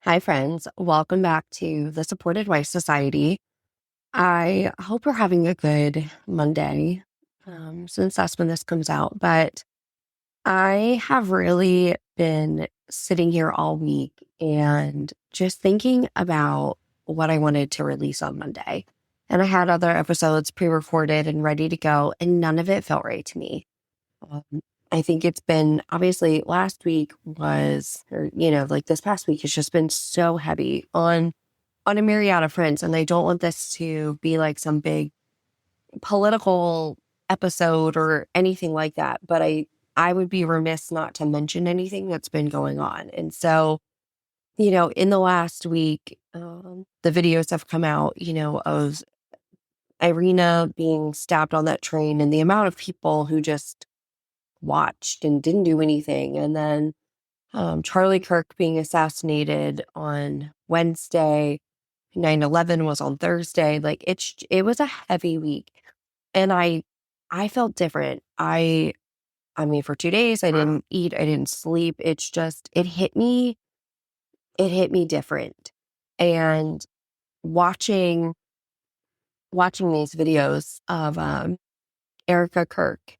Hi, friends. Welcome back to the Supported Wife Society. I hope you're having a good Monday, since that's when this comes out. But I have really been sitting here all week and just thinking about what I wanted to release on Monday. And I had other episodes pre-recorded and ready to go, and none of it felt right to me. Um, I think it's been obviously last week was, or like this past week has just been so heavy on a myriad of fronts, and I don't want this to be like some big political episode or anything like that. But I would be remiss not to mention anything that's been going on. And so, in the last week, the videos have come out, of Irina being stabbed on that train and the amount of people who just watched and didn't do anything. And then Charlie Kirk being assassinated on Wednesday. 9/11 was on Thursday. Like it was a heavy week. And I felt different. I mean for 2 days I didn't eat, I didn't sleep. It's just it hit me different. And watching these videos of Erica Kirk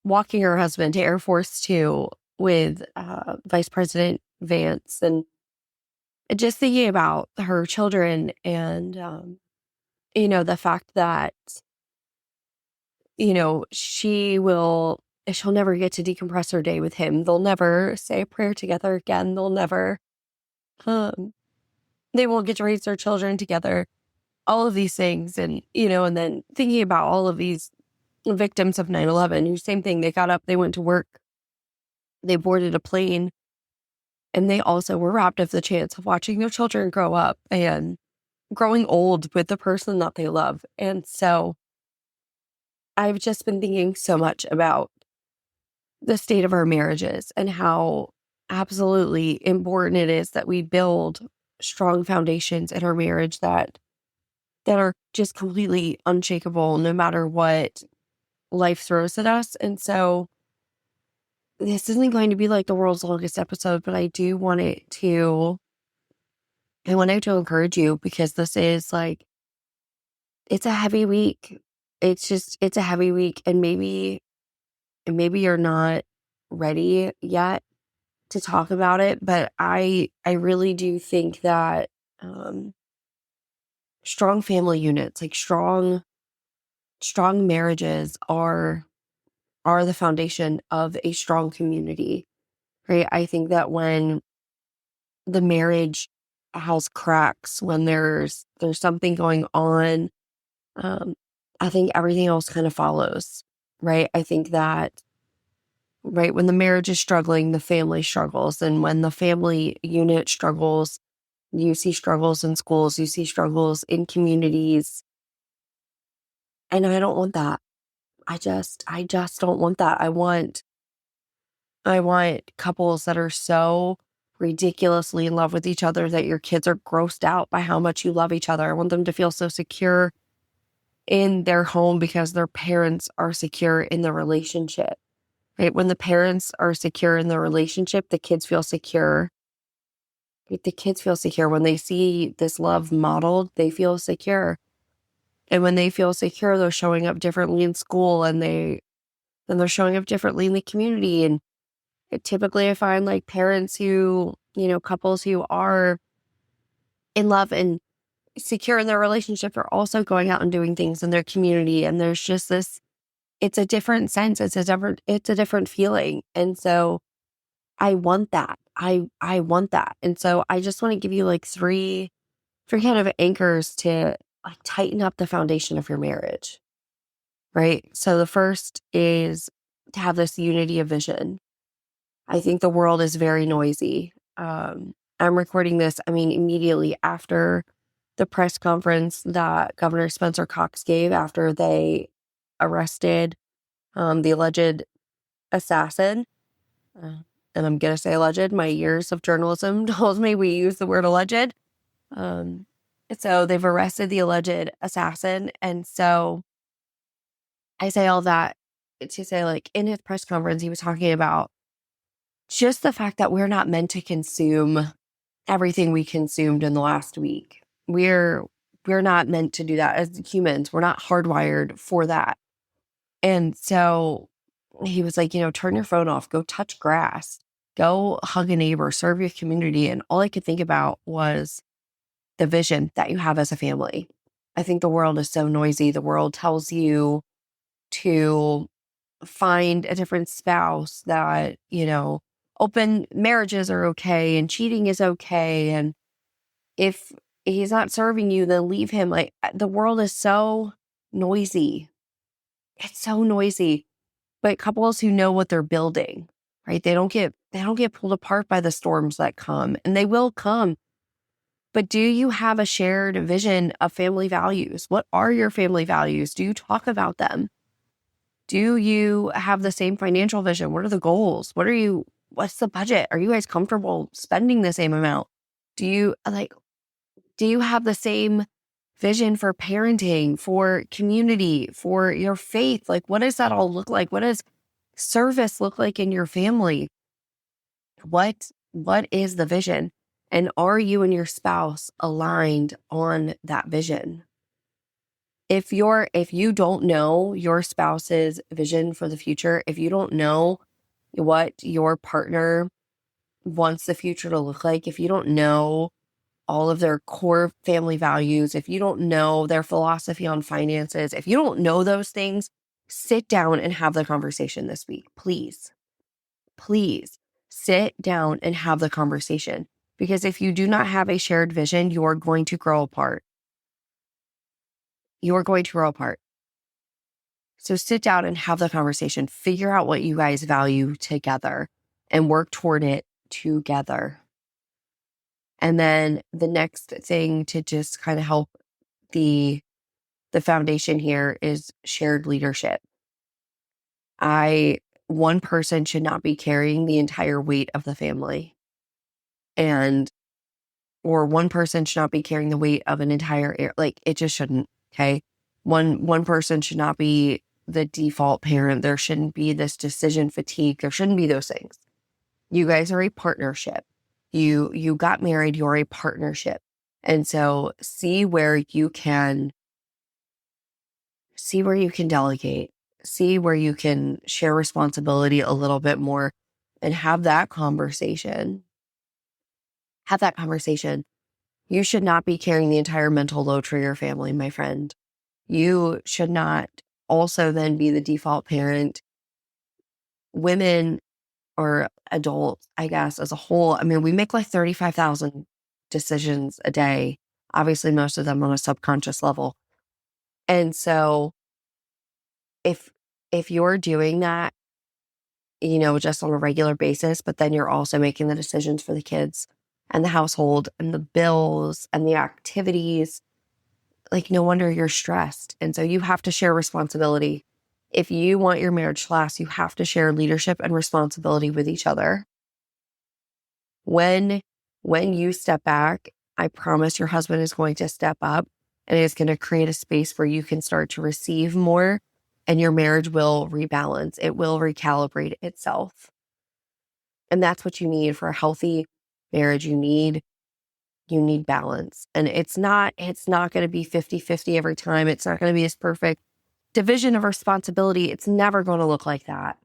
walking her husband to Air Force 2 with Vice President Vance, and just thinking about her children and, the fact that, she'll never get to decompress her day with him. They'll never say a prayer together again. Um, they won't get to raise their children together. All of these things. And then thinking about all of these victims of 9/11, who same thing, they got up, they went to work, they boarded a plane, and they also were robbed of the chance of watching their children grow up and growing old with the person that they love. And so I've just been thinking so much about the state of our marriages and how absolutely important it is that we build strong foundations in our marriage that are just completely unshakable no matter what life throws at us. And so this isn't going to be like the world's longest episode, but I wanted to encourage you, because this is like, it's a heavy week. It's a heavy week, and maybe you're not ready yet to talk about it, but I really do think that um strong family units, like strong marriages are the foundation of a strong community, right? I think that when the marriage has cracks, when there's something going on, um, I think everything else kind of follows, right? I think that, right, when the marriage is struggling, the family struggles. And when the family unit struggles, you see struggles in schools, you see struggles in communities. And I don't want that. I just don't want that. I want couples that are so ridiculously in love with each other that your kids are grossed out by how much you love each other. I want them to feel so secure in their home because their parents are secure in the relationship, right? When the parents are secure in the relationship, the kids feel secure. Right? The kids feel secure. When they see this love modeled, they feel secure. And when they feel secure, they're showing up differently in school, and then they're showing up differently in the community. And typically I find like parents who, couples who are in love and secure in their relationship are also going out and doing things in their community. And there's just this, it's a different sense. It's a different feeling. And so I want that. I want that. And so I just want to give you like three kind of anchors to like tighten up the foundation of your marriage, right? So the first is to have this unity of vision. I think the world is very noisy. I'm recording this, immediately after the press conference that Governor Spencer Cox gave after they arrested the alleged assassin. Uh, and I'm going to say alleged. My years of journalism told me we use the word alleged. Um, so they've arrested the alleged assassin. And so I say all that to say, like, in his press conference, he was talking about just the fact that we're not meant to consume everything we consumed in the last week. We're not meant to do that as humans. We're not hardwired for that. And so he was like, turn your phone off, go touch grass, go hug a neighbor, serve your community. And all I could think about was the vision that you have as a family. I think the world is so noisy. The world tells you to find a different spouse, that, open marriages are okay and cheating is okay. And if he's not serving you, then leave him. Like, the world is so noisy. It's so noisy. But couples who know what they're building, right? They don't get pulled apart by the storms that come, and they will come. But do you have a shared vision of family values? What are your family values? Do you talk about them? Do you have the same financial vision? What are the goals? What's the budget? Are you guys comfortable spending the same amount? Do you have the same vision for parenting, for community, for your faith? Like, what does that all look like? What does service look like in your family? What is the vision? And are you and your spouse aligned on that vision? If you don't know your spouse's vision for the future, if you don't know what your partner wants the future to look like, if you don't know all of their core family values, if you don't know their philosophy on finances, if you don't know those things, sit down and have the conversation this week. Please sit down and have the conversation. Because if you do not have a shared vision, you are going to grow apart. You are going to grow apart. So sit down and have the conversation. Figure out what you guys value together and work toward it together. And then the next thing to just kind of help the foundation here is shared leadership. One person should not be carrying the entire weight of the family. Or one person should not be carrying the weight of an entire, like, it just shouldn't, okay? One person should not be the default parent. There shouldn't be this decision fatigue. There shouldn't be those things. You guys are a partnership. You got married, you're a partnership. And so see where you can delegate, see where you can share responsibility a little bit more, and have that conversation. Have that conversation. You should not be carrying the entire mental load for your family, my friend. You should not also then be the default parent. Women or adults, I guess, as a whole, I mean, we make like 35,000 decisions a day, obviously most of them on a subconscious level. And so if you're doing that, just on a regular basis, but then you're also making the decisions for the kids and the household and the bills and the activities, like, no wonder you're stressed. And so you have to share responsibility. If you want your marriage to last, you have to share leadership and responsibility with each other. When you step back, I promise your husband is going to step up, and it's going to create a space where you can start to receive more, and your marriage will rebalance. It will recalibrate itself. And that's what you need for a healthy marriage. You need balance. And it's not going to be 50-50 every time. It's not going to be as perfect. Division of responsibility, it's never going to look like that.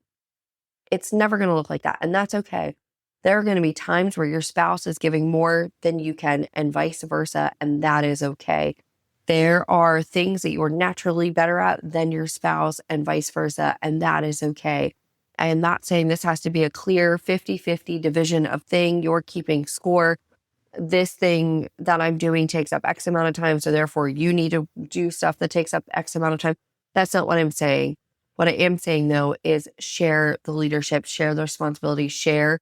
It's never going to look like that. And that's okay. There are going to be times where your spouse is giving more than you can, and vice versa. And that is okay. There are things that you're naturally better at than your spouse, and vice versa. And that is okay. I am not saying this has to be a clear 50-50 division of thing. You're keeping score. This thing that I'm doing takes up X amount of time, so therefore you need to do stuff that takes up X amount of time. That's not what I'm saying. What I am saying, though, is share the leadership, share the responsibility, share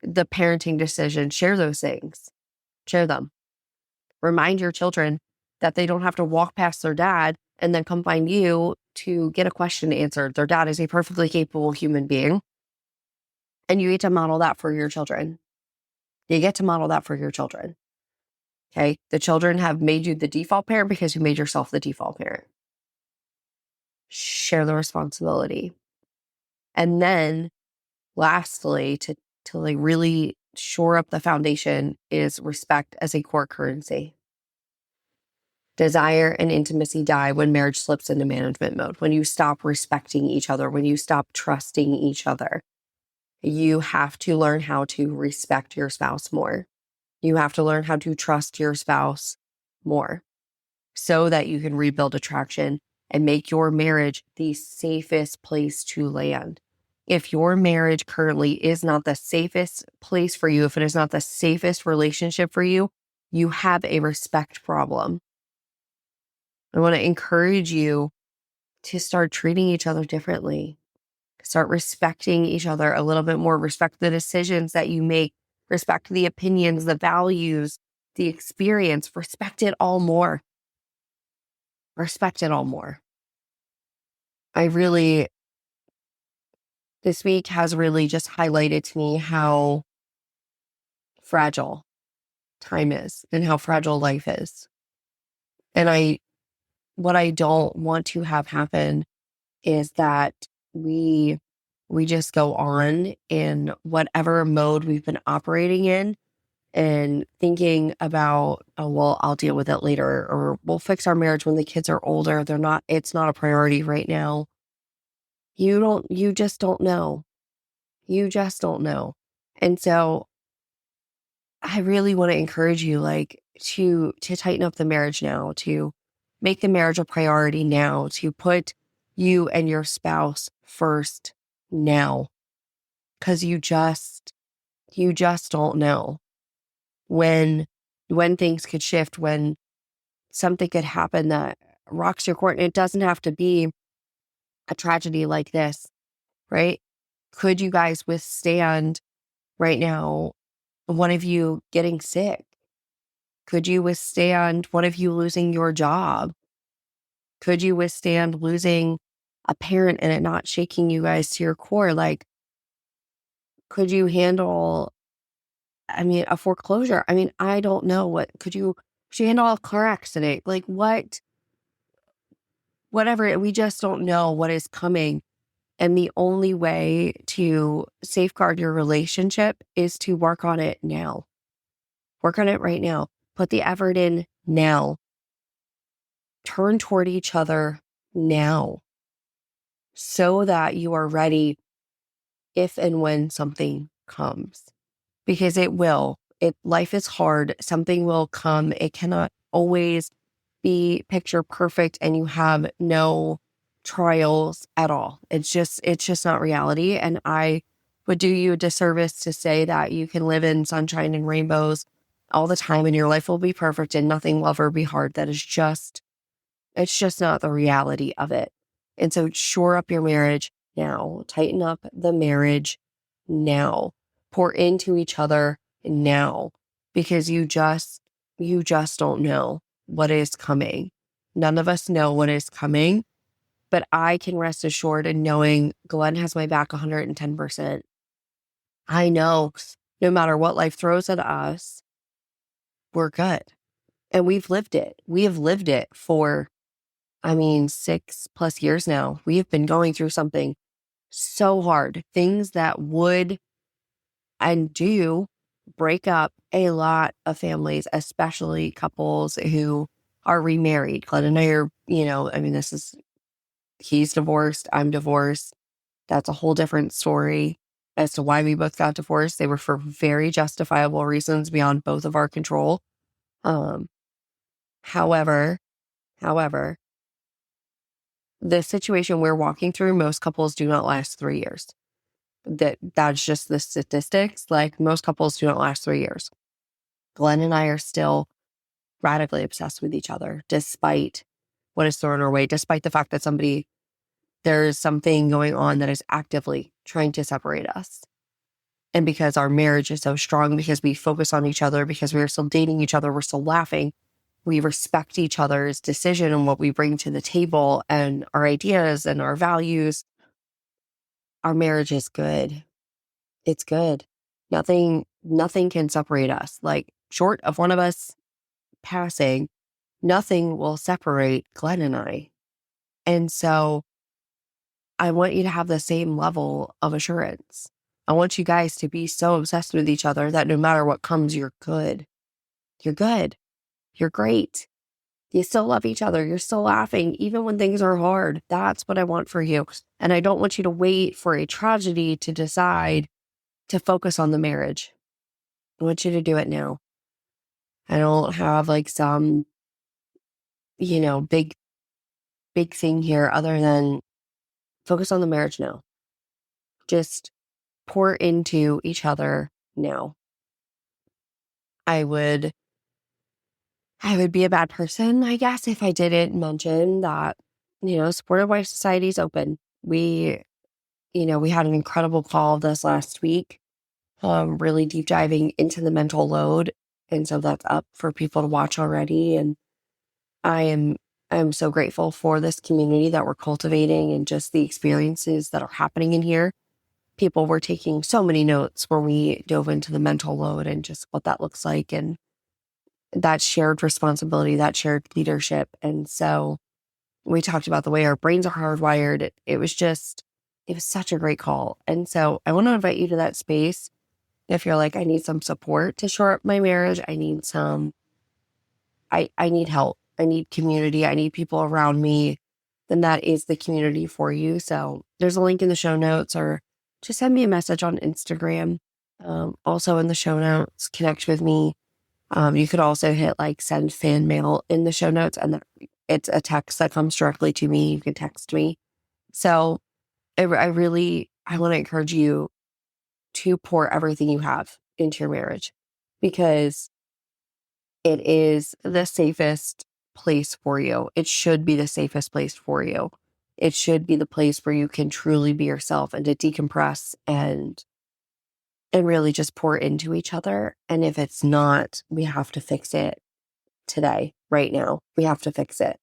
the parenting decision, share those things. Share them. Remind your children that they don't have to walk past their dad and then come find you to get a question answered. Their dad is a perfectly capable human being. And you get to model that for your children. You get to model that for your children. Okay? The children have made you the default parent because you made yourself the default parent. Share the responsibility. And then lastly, to to like really shore up the foundation is respect as a core currency. Desire and intimacy die when marriage slips into management mode, when you stop respecting each other, when you stop trusting each other. You have to learn how to respect your spouse more. You have to learn how to trust your spouse more so that you can rebuild attraction and make your marriage the safest place to land. If your marriage currently is not the safest place for you, if it is not the safest relationship for you, you have a respect problem. I want to encourage you to start treating each other differently. Start respecting each other a little bit more. Respect the decisions that you make. Respect the opinions, the values, the experience. Respect it all more. Respect it all more. This week has really just highlighted to me how fragile time is and how fragile life is. And what I don't want to have happen is that we just go on in whatever mode we've been operating in and thinking about, oh, well, I'll deal with it later, or we'll fix our marriage when the kids are older. It's not a priority right now. You just don't know. You just don't know. And so I really want to encourage you, like, to tighten up the marriage now, to make the marriage a priority now, to put you and your spouse first now, because you just don't know when things could shift, when something could happen that rocks your court. And it doesn't have to be a tragedy like this, right? Could you guys withstand right now one of you getting sick? Could you withstand one of you losing your job? Could you withstand losing a parent and it not shaking you guys to your core? Like, could you handle, a foreclosure? I don't know. Could you handle a car accident? Like whatever, we just don't know what is coming. And the only way to safeguard your relationship is to work on it now. Work on it right now. Put the effort in now. Turn toward each other now so that you are ready if and when something comes. Because it will. Life is hard. Something will come. It cannot always be picture perfect and you have no trials at all. It's just not reality. And I would do you a disservice to say that you can live in sunshine and rainbows all the time and your life will be perfect and nothing will ever be hard. It's just not the reality of it. And so shore up your marriage now. Tighten up the marriage now. Pour into each other now, because you just don't know what is coming. None of us know what is coming, but I can rest assured in knowing Glenn has my back 110%. I know no matter what life throws at us, we're good. And we've lived it. We have lived it for 6+ years now. We have been going through something so hard, things that would and do break up a lot of families, especially couples who are remarried. Glenn and I are, he's divorced, I'm divorced. That's a whole different story as to why we both got divorced. They were for very justifiable reasons beyond both of our control. However, the situation we're walking through, most couples do not last 3 years. That's just the statistics. Like, most couples do not last 3 years. Glenn and I are still radically obsessed with each other, despite what is thrown our way, despite the fact that there is something going on that is actively trying to separate us. And because our marriage is so strong, because we focus on each other, because we are still dating each other, we're still laughing, we respect each other's decision and what we bring to the table and our ideas and our values, our marriage is good. It's good. Nothing can separate us. Like, short of one of us passing, nothing will separate Glenn and I. And so I want you to have the same level of assurance. I want you guys to be so obsessed with each other that no matter what comes, you're good. You're good. You're great. You still love each other. You're still laughing, even when things are hard. That's what I want for you. And I don't want you to wait for a tragedy to decide to focus on the marriage. I want you to do it now. I don't have like some, big thing here other than focus on the marriage now. Just pour into each other now. I would be a bad person, I guess, if I didn't mention that, Supportive Wife Society is open. We had an incredible call this last week, really deep diving into the mental load. And so that's up for people to watch already. And I'm so grateful for this community that we're cultivating and just the experiences that are happening in here. People were taking so many notes when we dove into the mental load and just what that looks like and that shared responsibility, that shared leadership. And so we talked about the way our brains are hardwired. It was such a great call. And so I want to invite you to that space. If you're like, I need some support to shore up my marriage, I need help. I need community. I need people around me. Then that is the community for you. So there's a link in the show notes, or just send me a message on Instagram. Also in the show notes, connect with me. You could also hit send fan mail in the show notes, and it's a text that comes directly to me. You can text me. So I want to encourage you to pour everything you have into your marriage, because it is the safest place for you. It should be the safest place for you. It should be the place where you can truly be yourself and to decompress and really just pour into each other. And if it's not, we have to fix it today, right now. We have to fix it.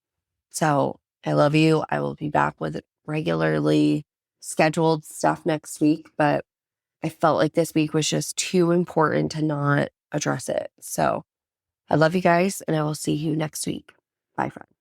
So I love you. I will be back with regularly scheduled stuff next week, but I felt like this week was just too important to not address it. So I love you guys, and I will see you next week. Bye, friends.